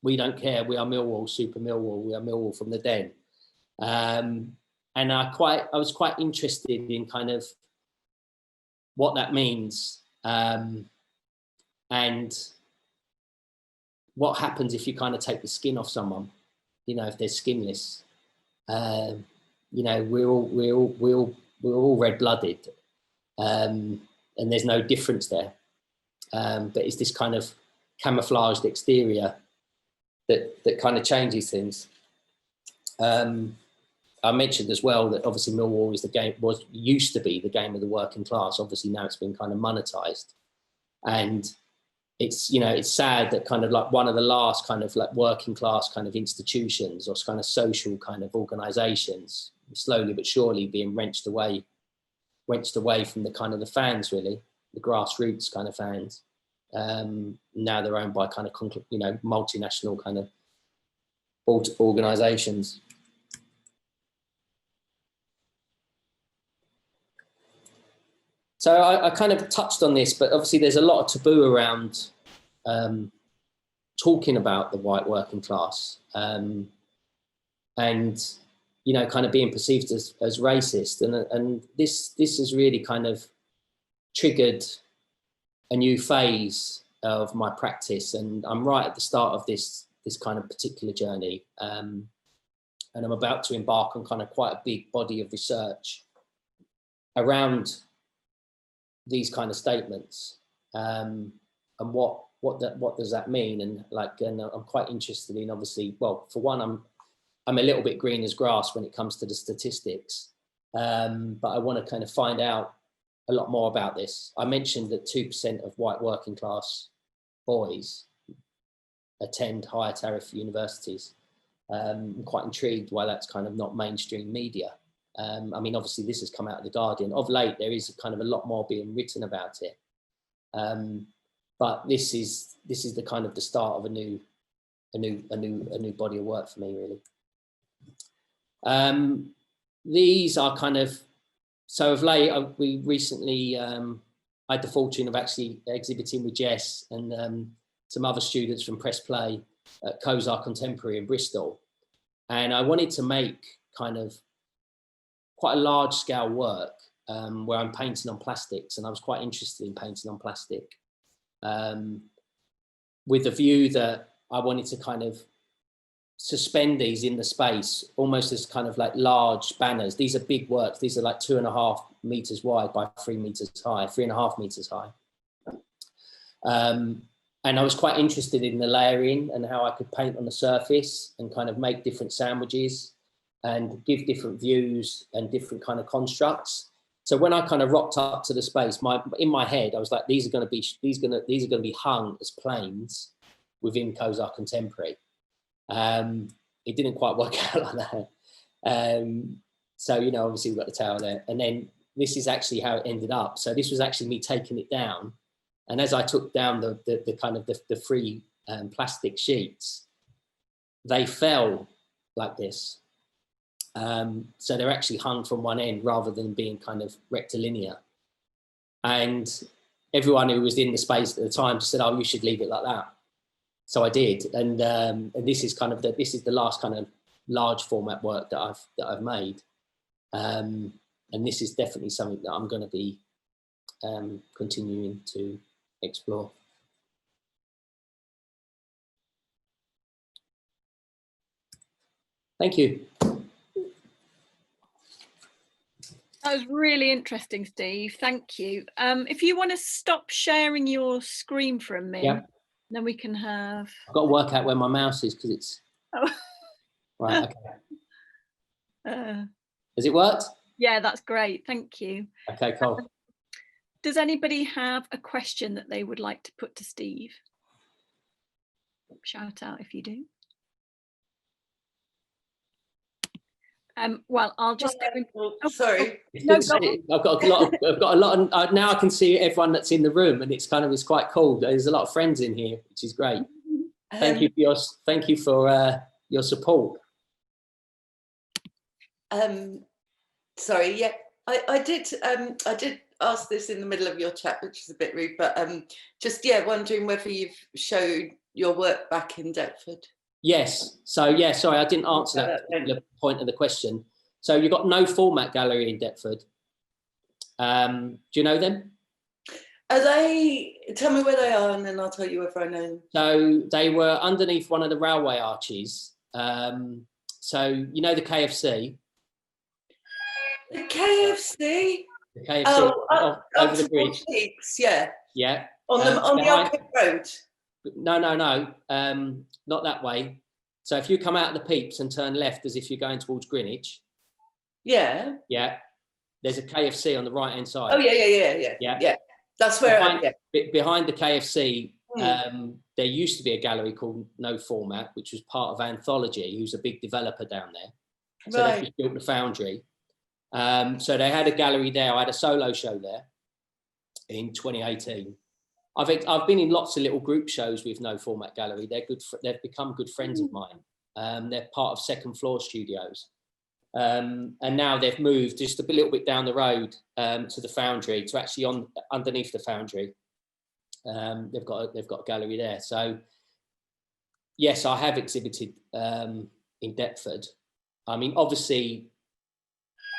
We don't care. We are Millwall, Super Millwall. We are Millwall from the den." And I was quite interested in kind of what that means. And what happens if you kind of take the skin off someone, you know, if they're skinless. You know, we're all red-blooded, and there's no difference there. But it's this kind of camouflaged exterior that kind of changes things. I mentioned as well that obviously Millwall used to be the game of the working class. Obviously now it's been kind of monetized. And it's, you know, it's sad that kind of like one of the last kind of like working class kind of institutions or kind of social kind of organisations, slowly but surely being wrenched away from the kind of the fans, really, the grassroots kind of fans. Now they're owned by kind of, you know, multinational kind of organisations. So I kind of touched on this, but obviously there's a lot of taboo around talking about the white working class, and, you know, kind of being perceived as racist. And this has really kind of triggered a new phase of my practice. And I'm right at the start of this kind of particular journey. And I'm about to embark on kind of quite a big body of research around these kind of statements, and what does that mean? And like, and I'm quite interested in, obviously, well, for one, I'm a little bit green as grass when it comes to the statistics, but I want to kind of find out a lot more about this. I mentioned that 2% of white working class boys attend higher tariff universities. I'm quite intrigued why that's kind of not mainstream media. I mean, obviously this has come out of the Guardian. Of late, there is kind of a lot more being written about it. But this is the kind of the start of a new body of work for me, really. These are kind of, so of late, we recently, I had the fortune of actually exhibiting with Jess and some other students from Press Play at Cozar Contemporary in Bristol. And I wanted to make kind of quite a large scale work where I'm painting on plastics, and I was quite interested in painting on plastic, with the view that I wanted to kind of suspend these in the space, almost as kind of like large banners. These are big works. These are like 2.5 meters wide by 3 meters high, 3.5 meters high. And I was quite interested in the layering and how I could paint on the surface and kind of make different sandwiches and give different views and different kind of constructs. So when I kind of rocked up to the space, in my head, I was like, these are going to be hung as planes within Cozar Contemporary. It didn't quite work out like that. So, you know, obviously we've got the tower there, and then this is actually how it ended up. So this was actually me taking it down, and as I took down the kind of the free plastic sheets, they fell like this. So they're actually hung from one end rather than being kind of rectilinear. And everyone who was in the space at the time just said, "Oh, you should leave it like that." So I did, and this is kind of this is the last kind of large format work that I've made, and this is definitely something that I'm going to be continuing to explore. Thank you. That was really interesting, Steve. Thank you. If you want to stop sharing your screen for a minute, yeah. Then we can have... I've got to work out where my mouse is because it's... Oh. Right, okay. Has it worked? Yeah, that's great. Thank you. Okay, cool. Does anybody have a question that they would like to put to Steve? Shout out if you do. Well, I'll just go sorry. No, I've got a lot of now I can see everyone that's in the room, and it's quite cool. There's a lot of friends in here, which is great. Thank you for your support. Sorry, yeah, I did ask this in the middle of your chat, which is a bit rude, but just wondering whether you've showed your work back in Deptford. Yes. So yeah, sorry, I didn't answer that particular point of the question. So you've got no format gallery in Deptford. Do you know them? Tell me where they are, and then I'll tell you if I know them. So they were underneath one of the railway arches. So you know the KFC. The KFC. The KFC over the bridge. Peaks, yeah. Yeah. On the Arcade Road. No, not that way. So if you come out of the Peeps and turn left as if you're going towards Greenwich. Yeah. Yeah. There's a KFC on the right hand side. Oh yeah. That's where behind the KFC There used to be a gallery called No Format, which was part of Anthology, who's a big developer down there. So they just built the Foundry. So they had a gallery there. I had a solo show there in 2018. I've been in lots of little group shows with No Format Gallery. They've become good friends of mine. They're part of Second Floor Studios. And now they've moved just a little bit down the road to the Foundry, to actually underneath the Foundry. They've got a gallery there. So yes, I have exhibited in Deptford. I mean, obviously,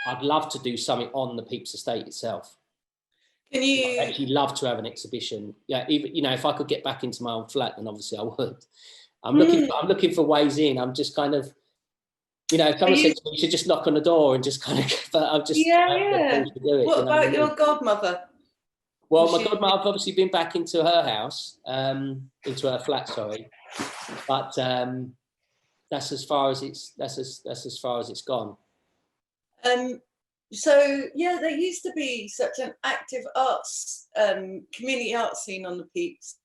I'd love to do something on the Pepys estate itself. Can you? I'd actually love to have an exhibition. Yeah, even, you know, if I could get back into my old flat, then obviously I would. I'm looking for ways in. I'm just kind of, you know, if someone said to me, you should just knock on the door and just kind of, but I'm just to do it. What you know about your godmother? Well, my godmother, I've obviously been back into her house, into her flat, sorry, but that's as far as it's gone. So yeah, there used to be such an active arts community arts scene on the Pepys,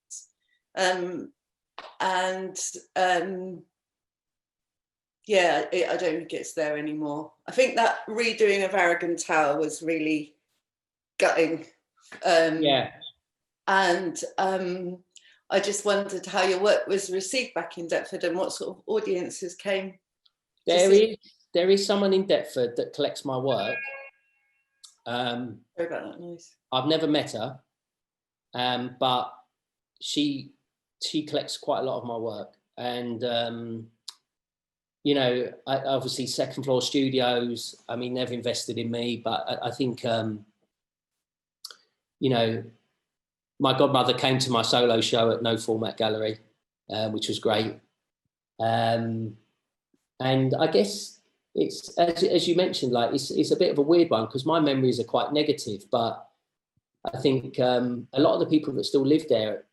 yeah, I don't think it's there anymore. I think that redoing of Adrian Tower was really gutting. And I just wondered how your work was received back in Deptford and what sort of audiences came. There is someone in Deptford that collects my work. Sorry about that noise. I've never met her, but she collects quite a lot of my work. And you know, obviously Second Floor Studios, I mean, they've invested in me, but I think you know, my godmother came to my solo show at No Format Gallery, which was great. And I guess it's, as you mentioned, like it's a bit of a weird one because my memories are quite negative, but I think a lot of the people that still live there,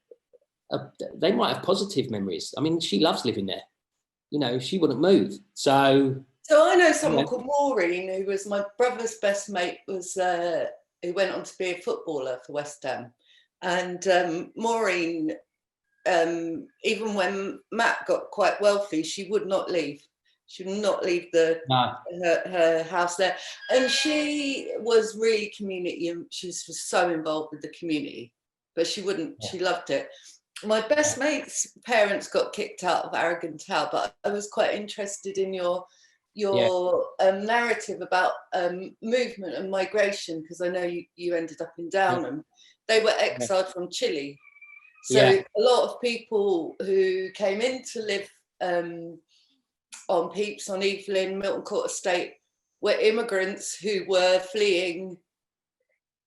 they might have positive memories. I mean, she loves living there. You know, she wouldn't move. So I know someone called Maureen, who was my brother's best mate, who went on to be a footballer for West Ham. And Maureen, even when Matt got quite wealthy, she would not leave. She would not leave her house there. And she was really community, and she was so involved with the community, but she wouldn't, she loved it. My best mate's parents got kicked out of Adrian Tower, but I was quite interested in your narrative about movement and migration, because I know you ended up in Downham. They were exiled from Chile. So a lot of people who came in to live on Pepys, on Evelyn, Milton Court Estate, were immigrants who were fleeing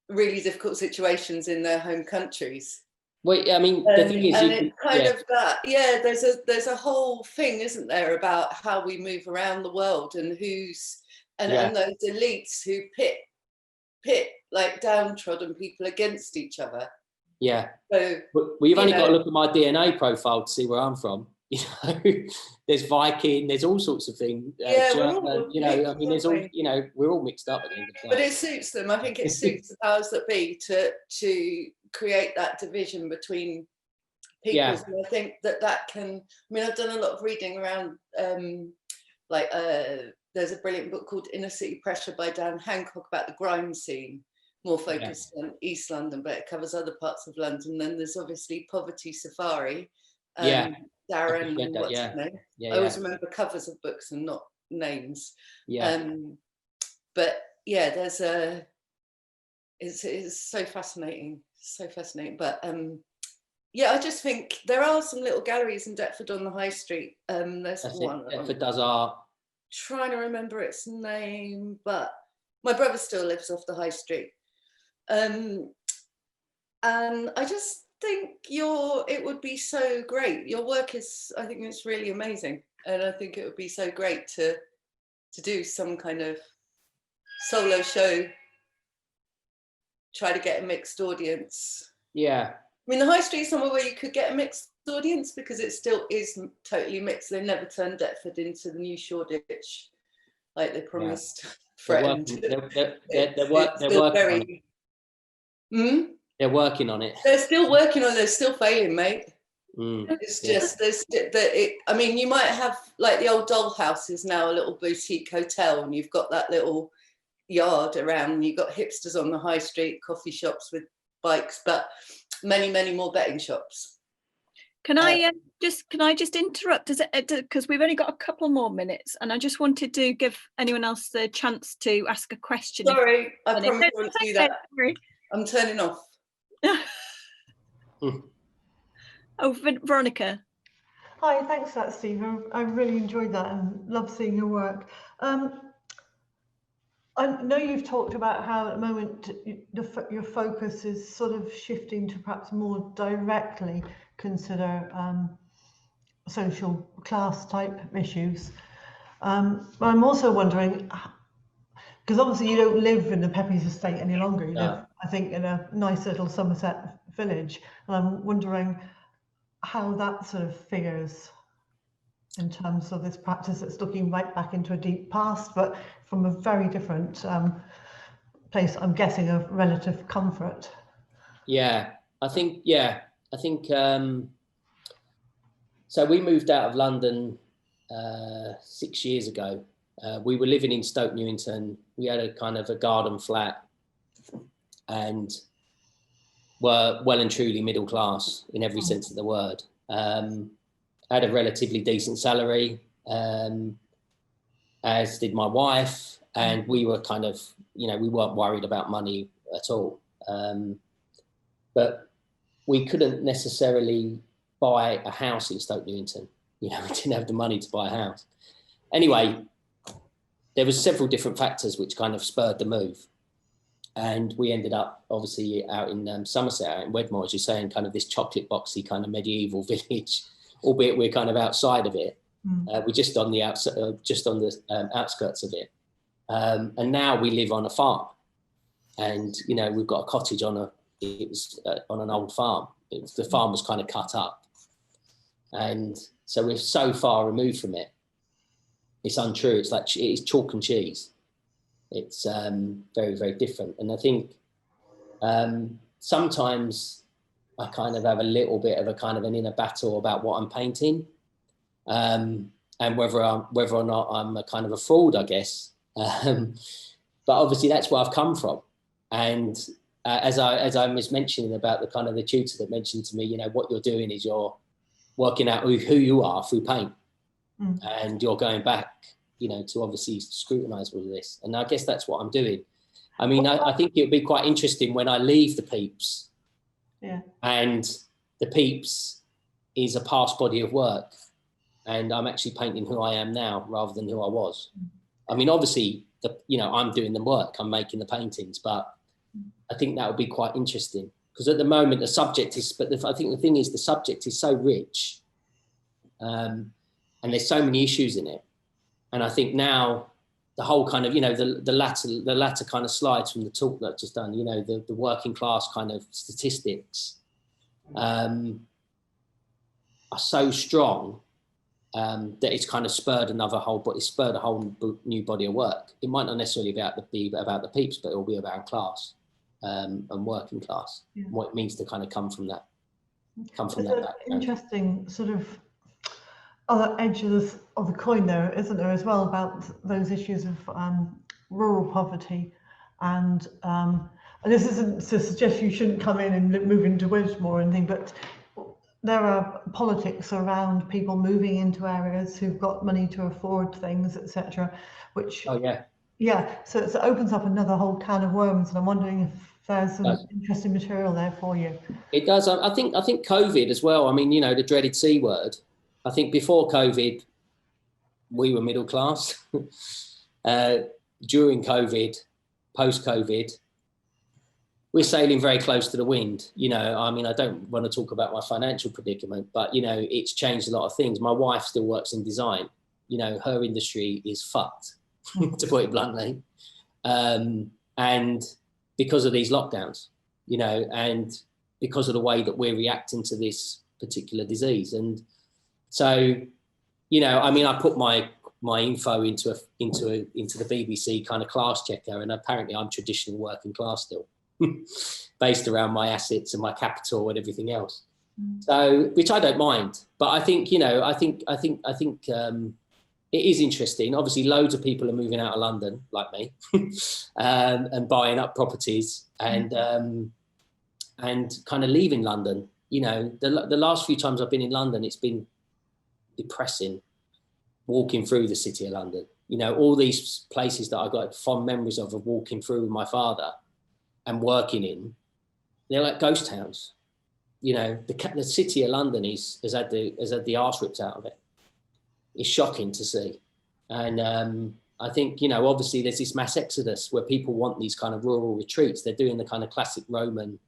really difficult situations in their home countries. Well, I mean, the thing is, and it's kind of that. Yeah, there's a whole thing, isn't there, about how we move around the world and and those elites who pit like downtrodden people against each other. Yeah. So you've only got to look at my DNA profile to see where I'm from. You know, there's Viking, the's all sorts of things. German, you know, I mean, there's all, you know, we're all mixed up at the end of the day. But it suits them. I think it suits the powers that be to create that division between people. And I think that can, I mean, I've done a lot of reading around, there's a brilliant book called Inner City Pressure by Dan Hancock about the grime scene, more focused on East London, but it covers other parts of London. Then there's obviously Poverty Safari. Darren, what's his name? I always remember covers of books and not names. But yeah, there's it's so fascinating, But I just think there are some little galleries in Deptford on the High Street. There's one. Deptford does art. Trying to remember its name, but my brother still lives off the High Street. And I just think it would be so great. Your work is, I think it's really amazing, and I think it would be so great to do some kind of solo show, try to get a mixed audience. I mean, the High Street is somewhere where you could get a mixed audience because it still is totally mixed. They never turned Deptford into the new Shoreditch like they promised. They're working on it. They're still working on it. They're still failing, mate. It's just I mean, you might have like the old doll house is now a little boutique hotel, and you've got that little yard around, and you've got hipsters on the high street, coffee shops with bikes, but many more betting shops. Can I just interrupt? Because we've only got a couple more minutes, and I just wanted to give anyone else the chance to ask a question. Sorry, I promise I won't do that. I'm turning off. Oh, Veronica. Hi, thanks for that, Steve. I really enjoyed that and love seeing your work. I know you've talked about how at the moment your focus is sort of shifting to perhaps more directly consider social class type issues. But I'm also wondering, because obviously you don't live in the Pepys estate any longer. You live, I think, in a nice little Somerset village. And I'm wondering how that sort of figures in terms of this practice that's looking right back into a deep past, but from a very different place, I'm guessing, of relative comfort. I think so we moved out of London 6 years ago. We were living in Stoke Newington. We had a kind of a garden flat and were well and truly middle class in every sense of the word. Had a relatively decent salary, as did my wife, and we were kind of, we weren't worried about money at all. But we couldn't necessarily buy a house in Stoke Newington. We didn't have the money to buy a house. Anyway, there was several different factors which kind of spurred the move. And we ended up obviously out in Somerset, out in Wedmore, as you're saying, kind of this chocolate boxy kind of medieval village, albeit we're kind of outside of it. We're just on the outskirts of it. And now we live on a farm, and we've got a cottage on an old farm. The farm was kind of cut up, and so we're so far removed from it. It's untrue. It's like it's chalk and cheese. It's very, very different. And I think sometimes I kind of have a little bit of a kind of an inner battle about what I'm painting, and whether or not I'm a kind of a fraud, I guess. But obviously that's where I've come from. And as I was mentioning about the kind of the tutor that mentioned to me, what you're doing is you're working out who you are through paint, and you're going back, to obviously scrutinise all of this. And I guess that's what I'm doing. I mean, I think it would be quite interesting when I leave the Peeps, and the Peeps is a past body of work, and I'm actually painting who I am now rather than who I was. I mean, obviously, I'm doing the work, I'm making the paintings, but I think that would be quite interesting, because at the moment the subject is, I think the thing is the subject is so rich, and there's so many issues in it. And I think now the whole kind of, the latter kind of slides from the talk that I've just done, the working class kind of statistics are so strong that it's kind of spurred a whole new body of work. It might not necessarily be about the Peeps, but it will be about class and working class, and what it means to kind of come from that background. Interesting sort of other edge of the coin there, isn't there, as well, about those issues of rural poverty, and this isn't to suggest you shouldn't come in and move into Wedmore or anything, but there are politics around people moving into areas who've got money to afford things, etc. Which so it opens up another whole can of worms, and I'm wondering if there's some interesting material there for you. It does. I think COVID as well. I mean, the dreaded C word. I think before COVID, we were middle class. During COVID, post-COVID, we're sailing very close to the wind. I mean, I don't want to talk about my financial predicament, but, it's changed a lot of things. My wife still works in design. Her industry is fucked, to put it bluntly. And because of these lockdowns, and because of the way that we're reacting to this particular disease. And so, I mean, I put my info into the BBC kind of class checker, and apparently I'm traditional working class still, based around my assets and my capital and everything else. So, which I don't mind, but I think, you know, I think it is interesting. Obviously, loads of people are moving out of London, like me, and buying up properties and kind of leaving London. You know, the last few times I've been in London, it's been depressing walking through the city of London. You know, all these places that I got fond memories of walking through with my father and working in, they're like ghost towns. You know, the city of London has had the arse ripped out of it. It's shocking to see. And I think, you know, obviously there's this mass exodus where people want these kind of rural retreats. They're doing the kind of classic Roman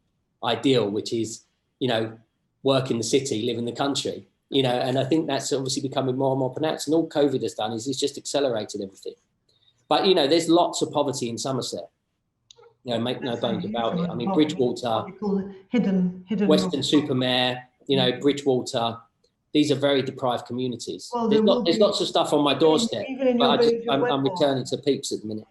ideal, which is, you know, work in the city, live in the country, you know, and I think that's obviously becoming more and more pronounced. And all COVID has done is it's just accelerated everything. But, you know, there's lots of poverty in Somerset. You know, make no bones about it. I mean, Bridgewater, hidden Weston-super-Mare, you know, Bridgewater, these are very deprived communities. Well, there's lots of stuff on my doorstep, but I'm returning to Pepys at the minute.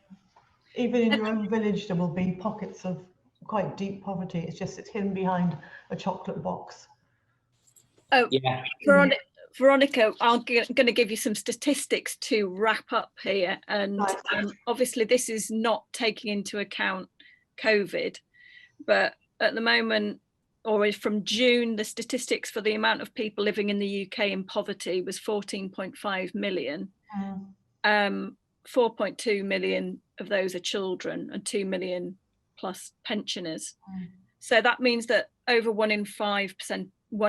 Even in your own village, there will be pockets of quite deep poverty. It's just it's hidden behind a chocolate box. Oh, yeah. Veronica, I'm going to give you some statistics to wrap up here. And obviously this is not taking into account COVID, but at the moment, or from June, the statistics for the amount of people living in the UK in poverty was 14.5 million. 4.2 million of those are children and 2 million plus pensioners. So that means that over 1 in 5 of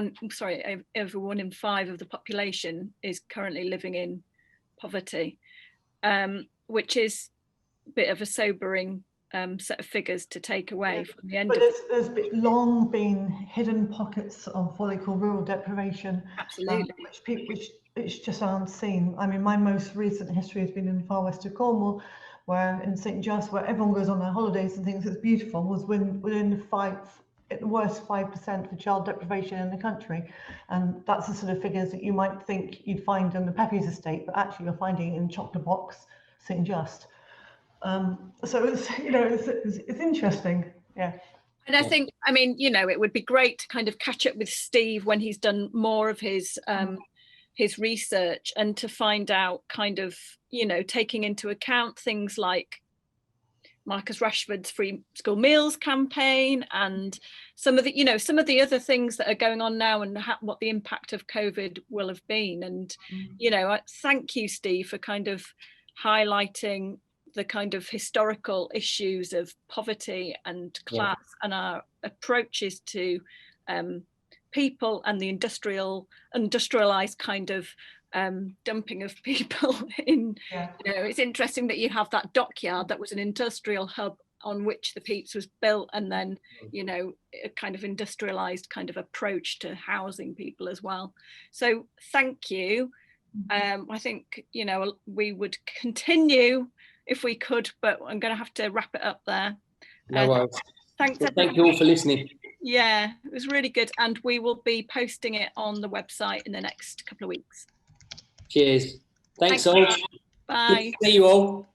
the population is currently living in poverty, which is a bit of a sobering set of figures to take away from the end. But there's long been hidden pockets of what they call rural deprivation. Absolutely. Which just aren't seen. I mean, my most recent history has been in far west of Cornwall, where in St. Just, where everyone goes on their holidays and thinks it's beautiful, was within the worst 5% of child deprivation in the country. And that's the sort of figures that you might think you'd find in the Pepys estate, but actually you're finding it in Chocolate Box, St. Just. So it's, you know, it's interesting. Yeah. And I think, I mean, you know, it would be great to kind of catch up with Steve when he's done more of his research and to find out kind of, you know, taking into account things like Marcus Rashford's free school meals campaign and some of the other things that are going on now and what the impact of COVID will have been. And, you know, thank you, Steve, for kind of highlighting the kind of historical issues of poverty and class and our approaches to people and the industrialized kind of dumping of people in. You know, it's interesting that you have that dockyard that was an industrial hub on which the Pepys was built, and then, you know, a kind of industrialized kind of approach to housing people as well. So thank you. I think, you know, we would continue if we could, but I'm going to have to wrap it up there. No worries. Thanks. Well, thank you all for listening. Yeah, it was really good. And we will be posting it on the website in the next couple of weeks. Cheers. Thanks all. Bye. Good to see you all.